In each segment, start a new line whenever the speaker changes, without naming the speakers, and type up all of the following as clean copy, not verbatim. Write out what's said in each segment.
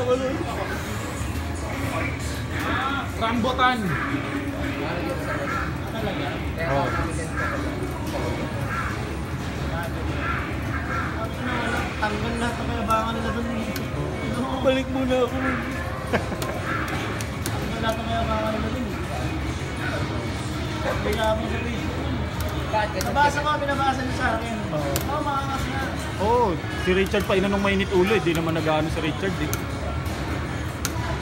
ako nun. Rambutan. Oh.
Tanggal lahat ng kayabangan nila dun.
Balik muna ako.
Tanggal lahat ng kayabangan nila dun. Kaya mo sa Facebook. Nabasa ko, binabasa niyo sa akin. Oo, makangas na.
Oo, si Richard pa inanong mainit ulo. Di naman nag-ano si Richard eh.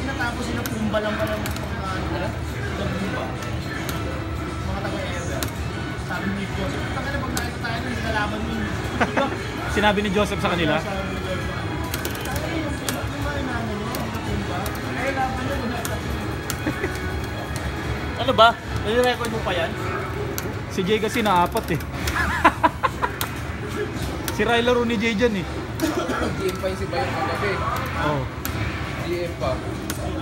Tinatapos sila Pumba lang pala ng mga nila. Sila Pumba. Mga taga-Ever. Sabi ni Joseph, tanga na pag nakita tayo nung nilalaban mo yun.
Sinabi ni Joseph sa kanila?
Sabi ni Joseph, tanga na yung Pumba yung nana nyo, yung Pumba. Ay, laban nyo, ano ba? Nai-record mo pa yan?
Si Jay kasi naapat eh. Si Ray laro ni Jay dyan eh.
GM pa yung si Bayon kagabi.
Oh.
GM pa.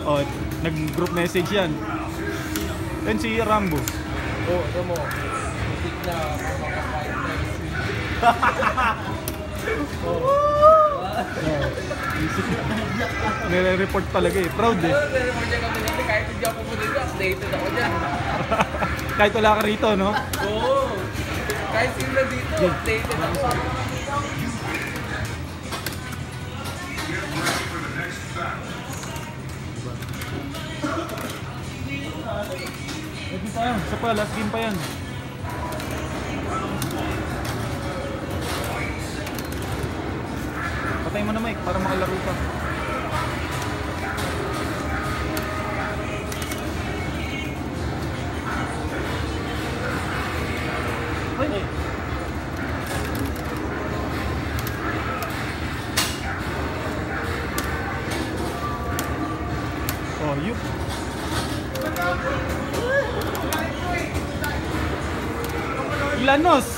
Oh, nag-group message yan. Yan si Rambo.
Oo, ano mo. Musik na makakain na yung
Nire-report talaga eh. Proud eh.
Nire-report niya kami nila. Kahit hindi ako pumunta dito, updated ako dyan.
Kahit wala ka rito, no?
Oo. Kahit sila dito, updated ako.
Pwede pa yan. Isa pa, last game pa yan. Patay mo na mic para makalaro ka. Ay! Oh, yup! Ilanos!